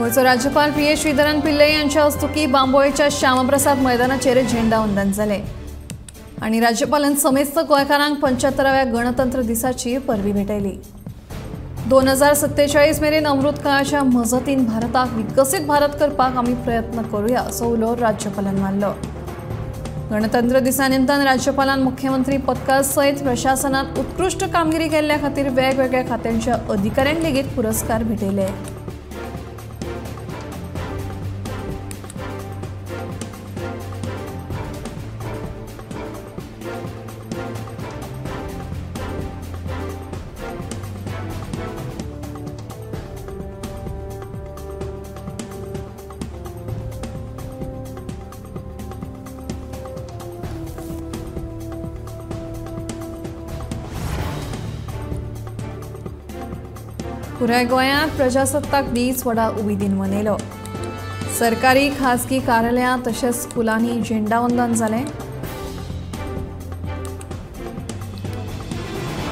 गोयचो राज्यपाल पी.एस. श्रीधरन पिल्लय यांच्या हस्तुकी बांबोळेच्या श्यामप्रसाद मैदानाचेर झेंडावंदन जालें आनी राज्यपालान समेस्त गोंयकारांक 75व्या गणतंत्र दिसाची परबी भेटयली। 2047 मेरेन अमृत काळाच्या मजतीन भारताक विकसीत भारत करपाक आमी प्रयत्न करूया असो उलो राज्यपालान मारलो। गणतंत्र दिसा निमतान राज्यपालान मुख्यमंत्री पदका सयत प्रशासनात उत्कृष्ट कामगिरी केल्ल्या खातीर वेगवेगळ्या खात्यांच्या अधिकाऱ्यांक लेगीत पुरस्कार भेटयले। पुराय गोंयांत प्रजासत्ताक दीस व्हडा उमेदीन मनयलो। सरकारी खासगी कार्यालयां तशेंच स्कुलांनी झेंडावंदन जालें।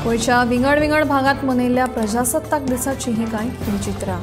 गोंयच्या विंगड विंगड भागांत मनयल्ल्या प्रजासत्ताक दिसाची ही कांय खिलचित्रां।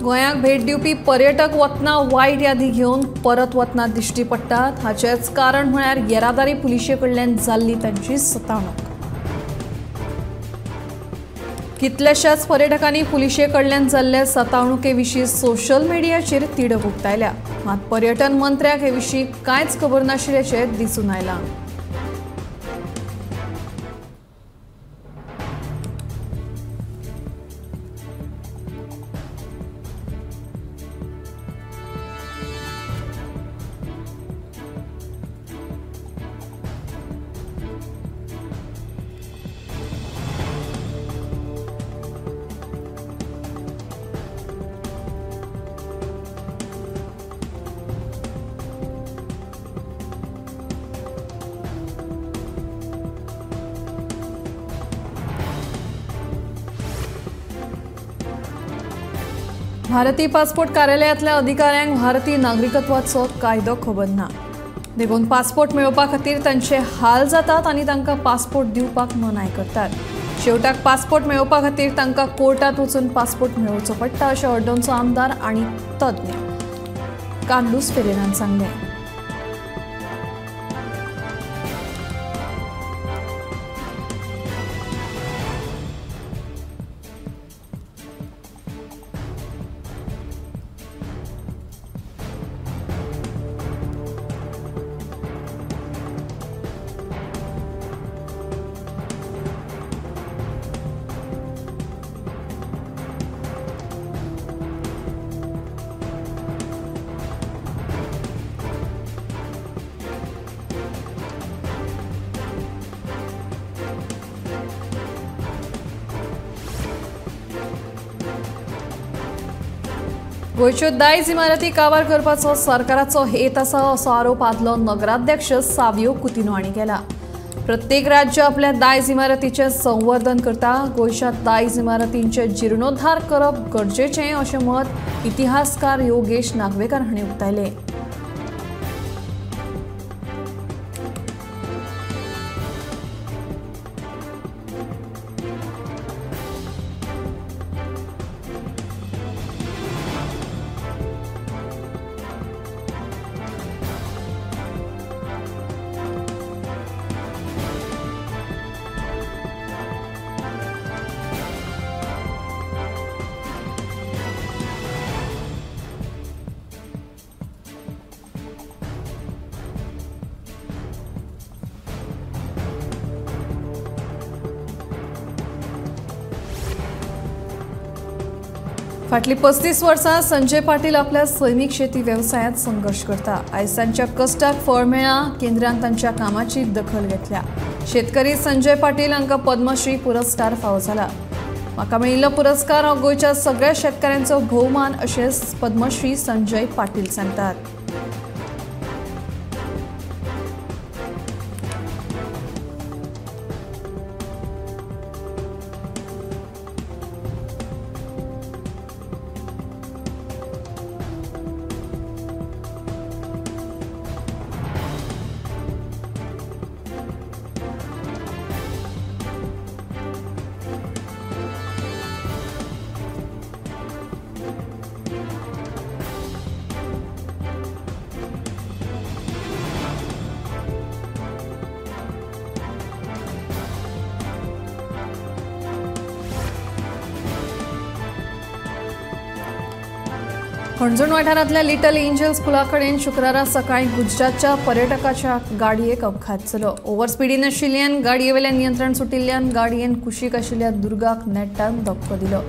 गोंयाक भेट दिवपी पर्यटक वतना वायट यादी घेवन परत वतना दिश्टी पडटात। हाचेच कारण म्हळ्यार येरादारी पुलिशे कडल्यान जाल्ली तांची सतावणूक। कितलेशाच पर्यटकांनी पुलिशे कडल्यान जाल्ले सतावणुके विशीं सोशल मिडियाचेर तिडक उक्तायल्या, मात पर्यटन मंत्र्याक हे विशीं कांयच खबर नाशिल्ल्याचें दिसून आयलां। भारतीय पासपोर्ट कार्यालयांतल्या अधिकाऱ्यांक भारतीय नागरिकत्वाचो कायदो खबर ना, देखून पासपोर्ट मेळोवपा खातीर तांचे हाल जातात आनी तांकां पासपोर्ट दिवपाक मनाय करतात। शेवटाक पासपोर्ट मेळोवपा खातीर तांकां कोर्टात वचून पासपोर्ट मेळोवचो पडटा अशें अर्डोनचो आमदार आनी तज्ञ कार्लोस फेरेरान सांगलें। गोयच्यो दायज इमारती काबार करपाचो सरकाराचो हेत आसा असो आरोप आदलो नगराध्यक्ष सावियो कुतिन्हो हांणी केला। प्रत्येक राज्य आपल्या दायज इमारतीचें संवर्धन करता। गोयच्या दायज इमारतींचे जीर्णोद्धार करप गरजेचें अशें मत इतिहासकार योगेश नागवेकर हांणी उक्तायलें। फाटली 35 वर्सां संजय पाटील आपल्या सैमीक शेती व्यवसायात संघर्ष करता। आयज तांच्या कश्टाक फळ मेळ्ळा। केंद्रान तांच्या कामाची दखल घेतल्या। शेतकरी संजय पाटील हांकां पद्मश्री पुरस्कार फावो जाला। म्हाका मेळिल्लो पुरस्कार हो गोंयच्या सगळ्या शेतकऱ्यांचो भोवमान अशें पद्मश्री संजय पाटील सांगतात। हणजूण वाठारांतल्या लिटल एंजल स्कुला कडेन शुक्रारा सकाळी गुजरातच्या पर्यटकाच्या गाडयेक अपघात जालो। ओव्हर स्पीडीन आशिल्ल्यान गाडयेवेल्यान नियंत्रण सुटिल्ल्यान गाडयेन कुशीक आशिल्ल्या दुर्गाक नेट्टान धक्को दिलो।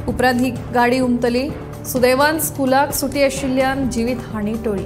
उपरांत ही गाडी उमटली। सुदैवान स्कुलाक सुटी आशिल्ल्यान जिवीत हानी टळ्ळी।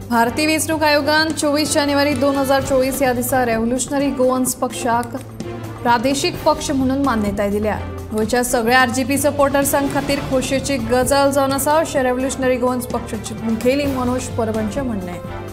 भारतीय वेंचणूक आयोगान 24 जानेवारी 2024 ह्या दिसा रेव्होल्युशनरी गोवन्स पक्षाक प्रादेशीक पक्ष म्हणून मान्यताय दिल्या। गोंयच्या सगळ्या आरजीपी सपोर्टर्सांक खातीर खोशयेची गजाल जावन आसा अशें रेव्होल्युशनरी गोवन्स पक्षाचे मुखेली मनोज परबंचे म्हणणें।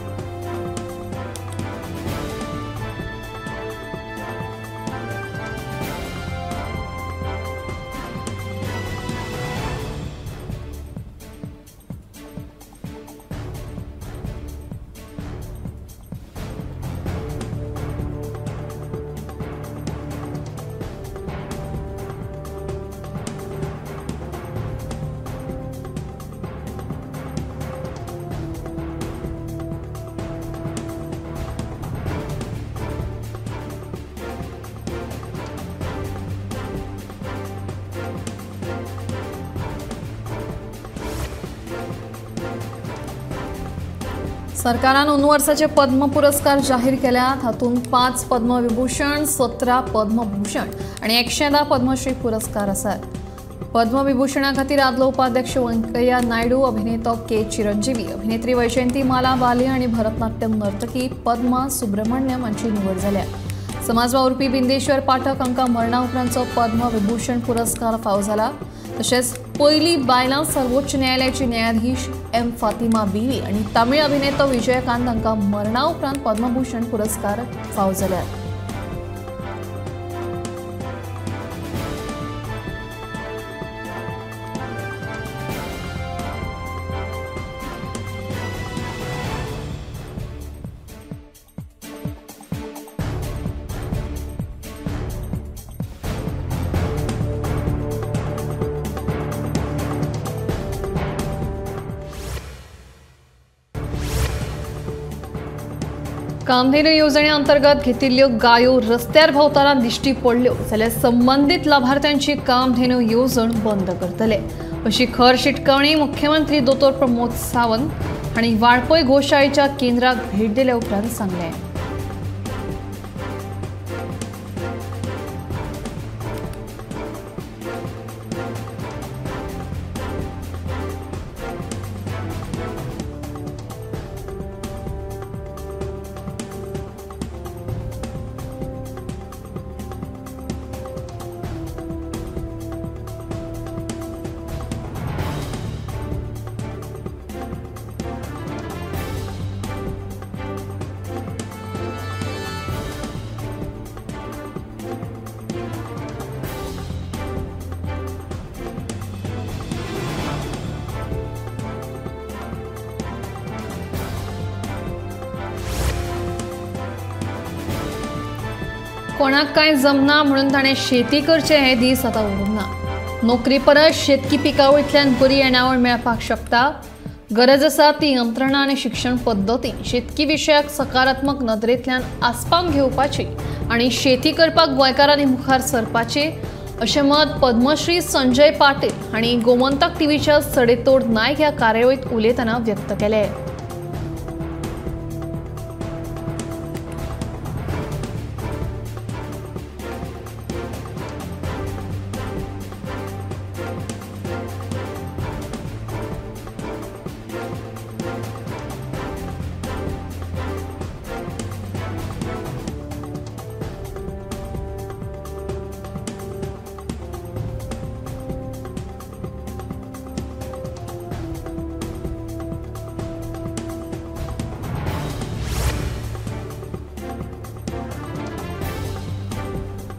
सरकारान 9 वर्साचे पद्म पुरस्कार जाहीर केल्यात। हातूंत 5 पद्मविभूषण, 17 पद्मभूषण आणि 110 पद्मश्री पुरस्कार आसात। पद्मविभूषणा खातीर आदलो उपाध्यक्ष व्यंकय्या नायडू, अभिनेतो के चिरंजीवी, अभिनेत्री वैजयंती माला बाली आणि भरतनाट्यम नर्तकी पद्मा सुब्रमण्यम हांची निवड जाल्या। समाजवावुरपी बिंदेश्वर पाठक हांकां मरणा उपरांतचो पद्मविभूषण पुरस्कार फावो जाला। तशेंच पयली बायलां सर्वोच्च न्यायालयाची न्यायाधीश एम फातिमा बीवी आणि तमिळ अभिनेतो विजयकांत हांकां मरणा उपरांत पद्मभूषण पुरस्कार फावो जाल्यात। कामधेनू येवजणे अंतर्गत घेतिल्ल्यो गायो रस्त्यार भोंवतना दिश्टी पडल्यो जाल्यार संबंधित लाभार्थ्यांची कामधेनू येवजण बंद करतले अशी खर शिटकावणी मुख्यमंत्री दोतोर प्रमोद सावंत हांणी वाळपय गोशाळेच्या केंद्राक भेट दिल्या उपरांत सांगलें। कोणाक काय जमना म्हणून ताणें शेती करचे हे दीस आतां उरूंक ना. नोकरी परस शेतकी पिकावळींतल्यान बरी येणावळ मेळपाक शकता. गरज आसा ती यंत्रणा आनी शिक्षण पद्दती शेतकी विशयाक सकारात्मक नदरेंतल्यान आस्पावन घेवपाची आनी शेती करपाक गोंयकारांनी मुखार सरपाची अशें मत पद्मश्री संजय पाटील हांणी गोमंतक टीव्हीच्या सडेतोड नायक ह्या कार्यावळींत उलयतना व्यक्त केलें.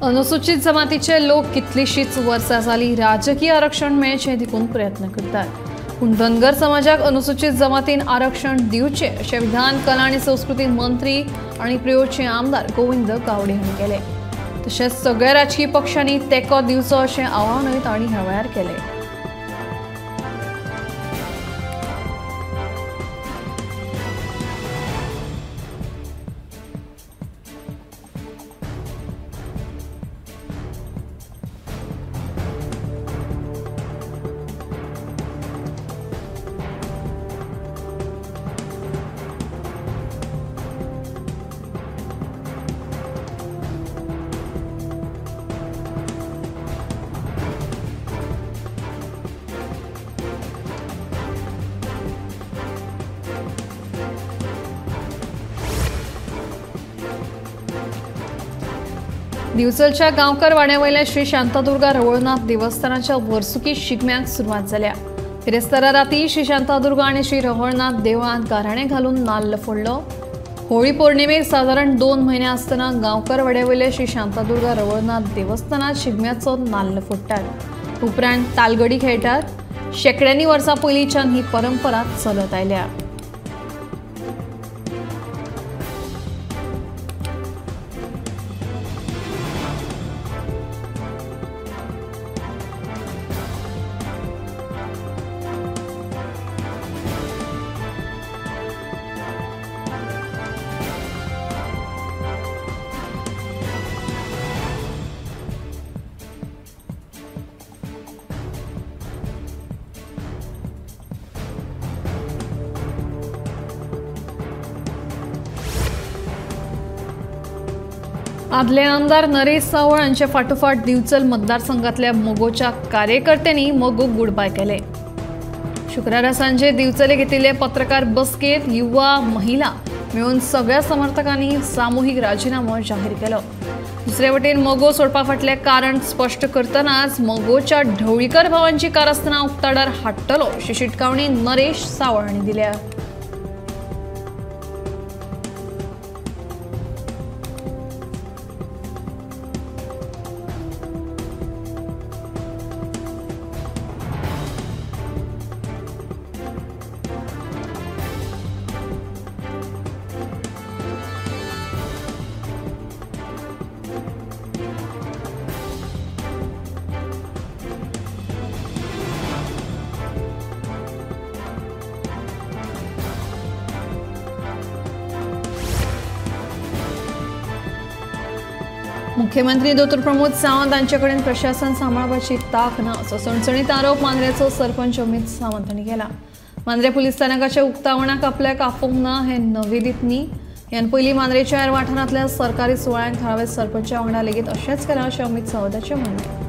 अनुसूचित जमातीचे लोक कितलीशीच वर्सां जाली राजकीय आरक्षण मेळचें देखून प्रयत्न करतात. पूण धनगर समाजाक अनुसूचित जमातीन आरक्षण दिवचे अशें विधान कला आनी संस्कृती मंत्री आनी प्रियोचे आमदार गोविंद गावडे हांणी केलें. तशेंच सगळ्या राजकीय पक्षांनी तेंको दिवचो अशें आवाहनूय तांणी ह्या वेळार केलें. दिवचलच्या गांवकार वाड्यावयल्या श्री शांतादुर्गा रवळनाथ देवस्थानाच्या वर्सुकी शिगम्याक सुरवात जाल्या. बिरेस्तारा राती श्री शांतादुर्गा आनी श्री रवळनाथ देवळांत गाराणे घालून नाल्ल फोडलो. होळी पौर्णिमेक सादारण 2 म्हयने आसतना गांवकार वाड्यावयल्या श्री शांतादुर्गा रवळनाथ देवस्थानात शिगम्याचो नाल्ल फोडटात. उपरांत तालगडी खेळटात. शेकड्यांनी वर्सां पयलींच्यान ही परंपरा चलत आयल्या. आदले आमदार नरेश सावळ हांचे फाटोफाट दिवचल मतदारसंघातल्या मोगोच्या कार्यकर्त्यांनी मोगोक गुडबाय केले. शुक्रारा सांजे दिवचले घेतिल्ले पत्रकार बसकेत युवा महिला मेळून सगळ्या समर्थकांनी सामुहीक राजीनामो जाहीर केलो. दुसरे वटेन मोगो सोडपा फाटलें कारण स्पश्ट करतनाच मोगोच्या ढवळीकर भावांची कारस्थाना उक्ताडार हाडटलो अशी शिटकावणी नरेश सावळ हांणी दिल्या. मुख्यमंत्री दोतोर प्रमोद सावंत हांचेकडेन प्रशासन सांबाळपाची तांक ना असो सणसणीत आरोप मांद्रेचो सरपंच अमित सावंत हांणी केला. मांद्रे पुलीस स्थानकाच्या उक्तावणाक आपल्याक आपोवंक ना हें नवेलीत न्ही. ह्यान पयलीं मांद्रेच्या हेर वाठारांतल्या सरकारी सुवाळ्यांक थळाव्या सरपंचा वांगडा लेगीत अशेंच केलां अशें अमित सावंताचें म्हणणें.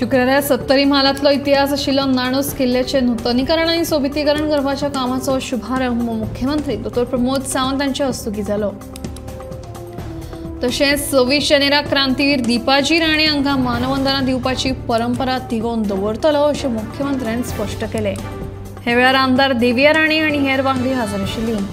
शुक्रारा 70 म्हालातलो इतिहास आशिल्लो नाणूस किल्ल्याचे नूतनीकरण आनी सोबितीकरण करपाच्या कामाचो शुभारंभ मुख्यमंत्री दोतोर प्रमोद सावंत हांचे हस्तुकीं जालो। तशेंच 26 जानेराक क्रांतीवीर दिपाजी राणे हांकां मानवंदना दिवपाची परंपरा तिगोवन दवरतलो अशें मुख्यमंत्र्यांनी स्पश्ट केलें। हे वेळार आमदार देविया राणे आनी हेर वांगडी हाजीर आशिल्लीं।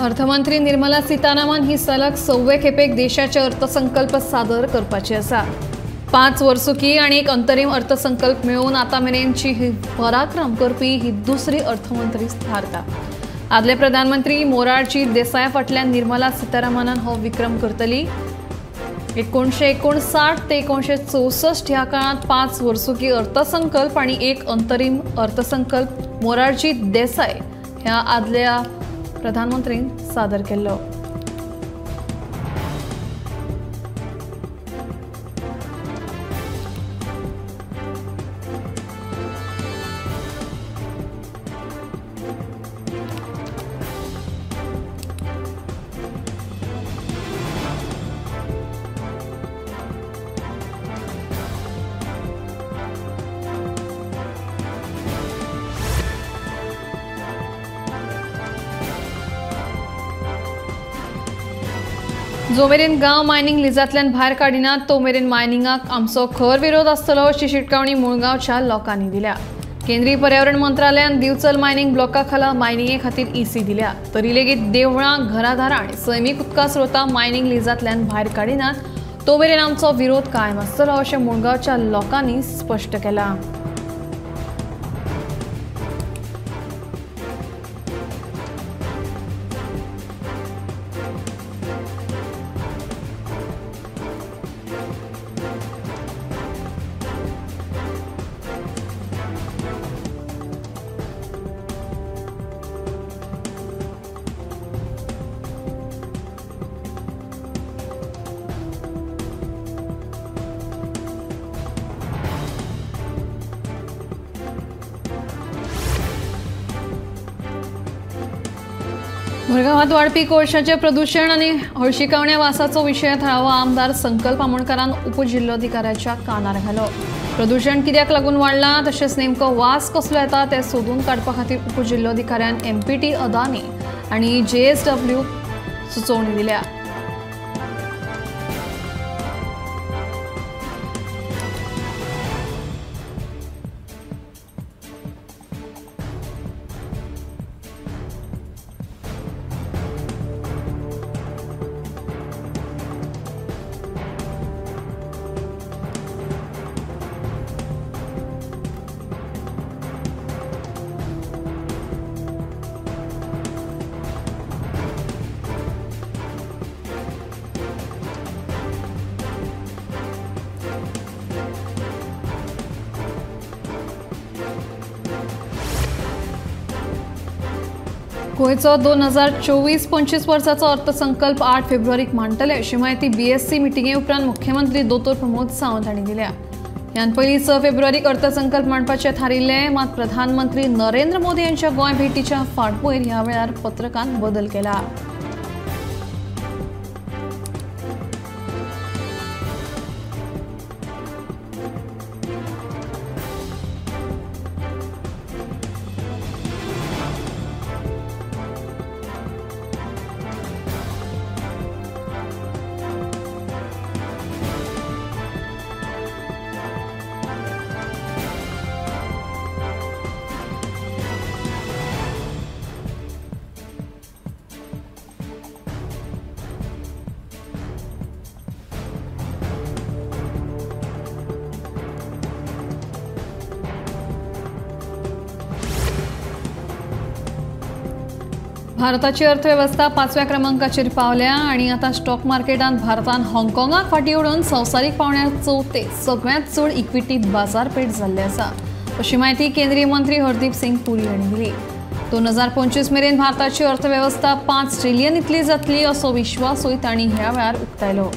अर्थमंत्री निर्मला सीतारामन ही सलग 6व्या खेपेक देशाचे अर्थसंकल्प सादर करपाची आसा। 5 वर्सुकी आनी एक अंतरीम अर्थसंकल्प मेळून आता मेरेनची ही पराक्रम करपी ही दुसरी अर्थमंत्री थारता। आदले प्रधानमंत्री मोरारजी देसाय फाटल्यान निर्मला सीतारामनान हो विक्रम करतली। 1959 ते 1964 ह्या काळात 5 वर्सुकी अर्थसंकल्प आनी एक अंतरीम अर्थसंकल्प मोरारजी देसाय ह्या आदल्या प्रधानमंत्रीन सादर केल्लो। जो मेरेन गांव मायनिंग लिजांतल्यान भायर काडिनात तो मेरेन मायनिंगाक आमचो खर विरोध आसतलो अशी शिटकावणी मुळगांवच्या लोकांनी दिल्या। केंद्रीय पर्यावरण मंत्रालयान दिवचल मायनिंग ब्लॉका खाला मायनिंगे खातीर ईसी दिल्या, तरी लेगीत देवळां, घरादारां आनी सैमीक उदका स्रोतां मायनिंग लिजांतल्यान भायर काडिनात तो मेरेन आमचो विरोध कायम आसतलो अशें मुळगांवच्या लोकांनी स्पश्ट केलां। मुळगांवांत वाडपी कोळशाचे प्रदूषण आनी हळशिकावण्या वासाचो विशय थळावो आमदार संकल्प आमोणकारान उपजिल्लोधिकाऱ्याच्या कानार घालो। प्रदूषण कित्याक लागून वाडलां तशेंच नेमको वास कसलो येता तें सोदून काडपा खातीर उपजिल्लोधिकाऱ्यान एमपीटी अदानी आनी JSW सुचोवणी दिल्या। गोयचो 2024-25 वर्साचो अर्थसंकल्प 8 फेब्रुवारीक मांडटले अशी माहिती BSC मिटिंगे उपरांत मुख्यमंत्री दोतोर प्रमोद सावंत हांणी दिल्या। ह्यान पयलीं 6 फेब्रुवारीक अर्थसंकल्प मांडपाचे थारिल्ले, मात प्रधानमंत्री नरेंद्र मोदी यांच्या गोंय भेटीच्या फाटभूंयेर ह्या वेळार पत्रकांत बदल केला। भारताची अर्थव्यवस्था 5व्या क्रमांकाचेर पावल्या आणि आता स्टॉक मार्केटात भारतान हाँगकाँगाक फाटी उडोवन संवसारीक पावंड्यार चवथे सगळ्यांत चड इक्विटी बाजारपेठ जाल्ली आसा, अशी माहिती केंद्रीय मंत्री हरदीप सिंग पुरी हांणी दिली। 2025 मेरेन भारताची अर्थव्यवस्था 5 ट्रिलियन इतली जातली असो विश्वासूय तांणी ह्या वेळार उक्तायलो।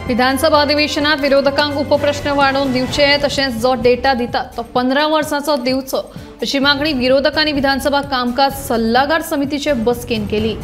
विधानसभा अधिवेशनात विरोधकांक उपप्रश्न वाडोवन दिवचे तशेंच जो डेटा दिता तो 15 वर्सांचो दिवचो अशी मागणी विरोधकांनी विधानसभा कामकाज सल्लागार समितीचे बसकेन केली।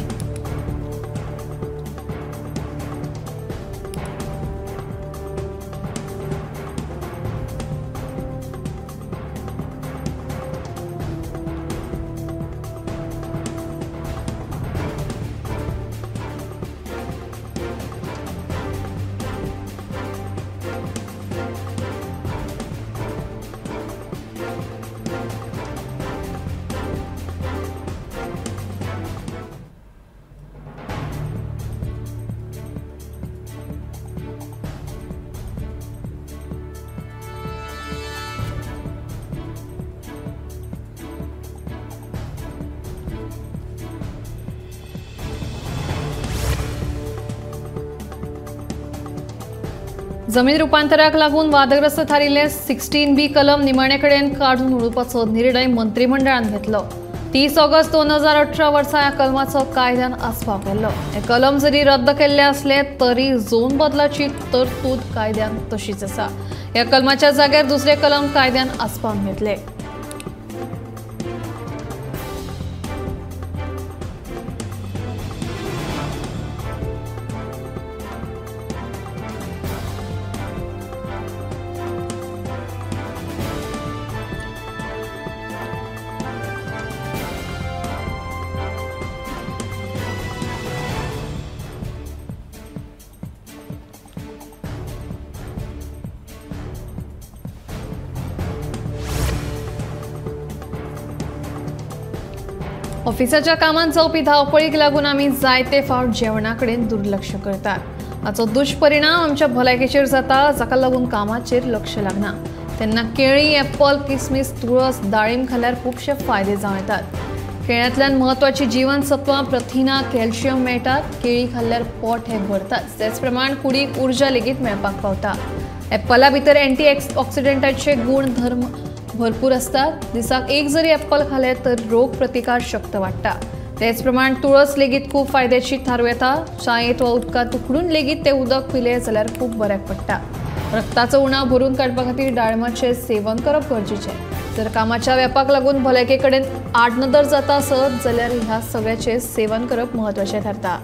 जमीन रुपांतराक लागून वादग्रस्त थारिल्ले 16B कलम निमाणे कडेन काडून उडोवपाचो निर्णय मंत्रिमंडळान घेतलो। 30 ऑगस्ट 2018 वर्सा ह्या कलमाचो कायद्यान आस्पाव केल्लो। हे कलम जरी रद्द केल्ले असले तरी झोन बदलाची तरतूद कायद्यान तशीच आसा। ह्या कलमाच्या जाग्यार दुसरे कलम कायद्यान आस्पावन घेतले। ऑफिसाच्या कामांत जावपी धांवपळीक लागून आमी जायते फावट जेवणाकडेन दुर्लक्ष करतात। हाचो दुश्परिणाम आमच्या भलायकेचेर जाता, जाका लागून कामाचेर लक्ष लागना। तेन्ना केळी, एप्पल, किसमिस, तुळस, डाळिंब खाल्यार खूबशे फायदे जावं येतात। केळ्यांतल्यान म्हत्वाची जीवनसत्वां, प्रथिनां, कॅल्शियम मेळटात। केळी खाल्ल्यार पोट हे भरताच, तेच प्रमाण कुडीक उर्जा लेगीत मेळपाक पावता। एप्पला भितर एंटी ऑक्सिडंटाचे गुणधर्म भरपूर असतात। दिसाक एक जरी एप्पल खाले तर रोग प्रतिकार शक्त वाढता। तेच प्रमाण तुळस लेगीत खूप फायद्याची थारू येता। चायेत वा उदकांत उकडून लेगीत ते उदक पिले जाल्यार खूप बऱ्याक पडटा। रक्ताचो उणाव भरून काडपा खातीर डाळिंबाचें सेवन करप गरजेचें। जर कामाच्या व्यापाक लागून भलायके कडेन आडनदर जाता आसत जाल्यार ह्या सगळ्याचें सेवन करप म्हत्वाचें ठरता।